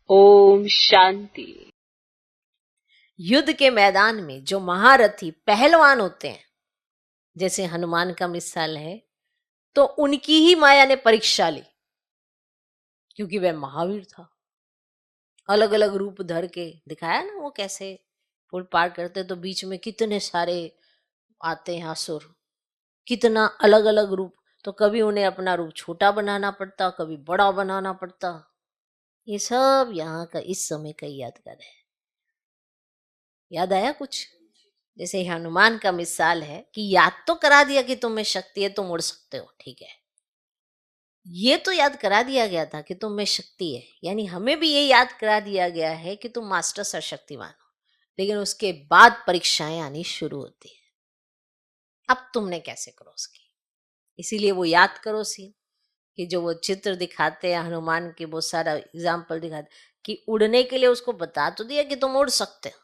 ओम शांति। युद्ध के मैदान में जो महारथी पहलवान होते हैं, जैसे हनुमान का मिसाल है, तो उनकी ही माया ने परीक्षा ली, क्योंकि वह महावीर था। अलग अलग रूप धर के दिखाया ना वो कैसे पुल पार करते, तो बीच में कितने सारे आते हैं असुर, कितना अलग अलग रूप। तो कभी उन्हें अपना रूप छोटा बनाना पड़ता, कभी बड़ा बनाना पड़ता। ये सब यहाँ का इस समय का यादगार है। याद आया कुछ? जैसे हनुमान का मिसाल है कि याद तो करा दिया कि तुम में शक्ति है, तुम उड़ सकते हो, ठीक है। ये तो याद करा दिया गया था कि तुम में शक्ति है, यानी हमें भी ये याद करा दिया गया है कि तुम मास्टर सर्वशक्तिमान हो। लेकिन उसके बाद परीक्षाएं आनी शुरू होती है। अब तुमने कैसे क्रॉस की? इसीलिए वो याद करो सीन कि जो वो चित्र दिखाते हैं हनुमान के, बहुत सारा एग्जाम्पल दिखाते कि उड़ने के लिए उसको बता तो दिया कि तुम उड़ सकते हो,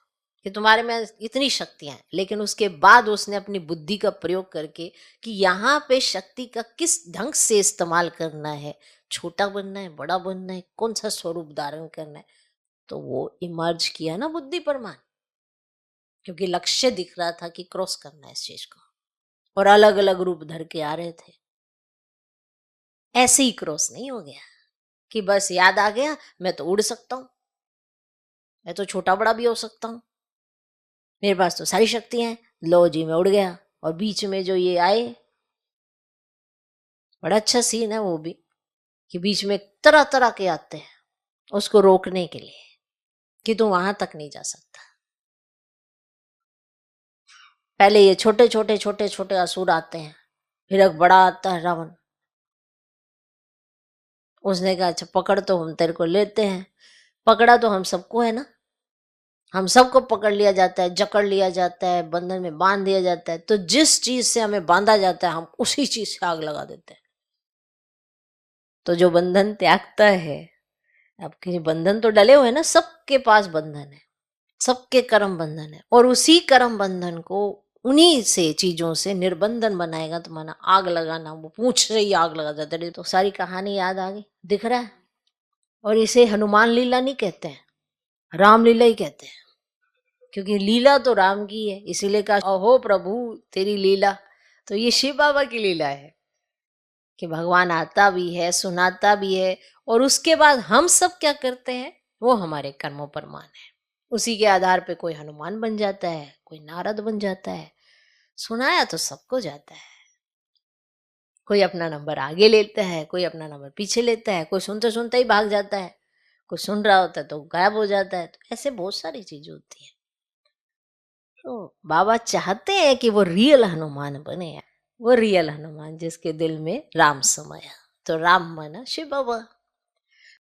कि तुम्हारे में इतनी शक्तियां हैं। लेकिन उसके बाद उसने अपनी बुद्धि का प्रयोग करके कि यहाँ पे शक्ति का किस ढंग से इस्तेमाल करना है, छोटा बनना है, बड़ा बनना है, कौन सा स्वरूप धारण करना है, तो वो इमर्ज किया ना बुद्धि परमान, क्योंकि लक्ष्य दिख रहा था कि क्रॉस करना है इस चीज को, और अलग अलग रूप धर के आ रहे थे। ऐसे ही क्रॉस नहीं हो गया कि बस याद आ गया मैं तो उड़ सकता हूं, मैं तो छोटा बड़ा भी हो सकता हूं, मेरे पास तो सारी शक्तियां हैं, लो जी मैं उड़ गया। और बीच में जो ये आए, बड़ा अच्छा सीन है वो भी, कि बीच में तरह तरह के आते हैं उसको रोकने के लिए कि तू वहां तक नहीं जा सकता। पहले ये छोटे छोटे छोटे छोटे असुर आते हैं, फिर एक बड़ा आता है रावण। उसने कहा अच्छा पकड़ तो हम तेरे को लेते हैं। पकड़ा तो हम सबको है ना, हम सबको पकड़ लिया जाता है, जकड़ लिया जाता है, बंधन में बांध दिया जाता है। तो जिस चीज से हमें बांधा जाता है हम उसी चीज से आग लगा देते हैं। तो जो बंधन त्यागता है, आपके बंधन तो डले हुए हैं ना, सबके पास बंधन है, सबके कर्म बंधन है, और उसी कर्म बंधन को उन्हीं से चीजों से निर्बंधन बनाएगा। तो माना आग लगाना, वो पूछ से ही आग लगा जाता है। तो सारी कहानी याद आ गई, दिख रहा है। और इसे हनुमान लीला नहीं कहते हैं, रामलीला ही कहते हैं, क्योंकि लीला तो राम की है, इसीलिए कहा अहो प्रभु तेरी लीला। तो ये शिव बाबा की लीला है कि भगवान आता भी है, सुनाता भी है, और उसके बाद हम सब क्या करते हैं वो हमारे कर्मों पर मान है। उसी के आधार पे कोई हनुमान बन जाता है, कोई नारद बन जाता है। सुनाया तो सबको जाता है, कोई अपना नंबर आगे लेता है, कोई अपना नंबर पीछे लेता है, कोई सुनते सुनते ही भाग जाता है, कोई सुन रहा होता है तो गायब हो जाता है। तो ऐसे बहुत सारी चीजें होती है। तो बाबा चाहते हैं कि वो रियल हनुमान बने, वो रियल हनुमान जिसके दिल में राम समाया। तो राम माना शिव बाबा।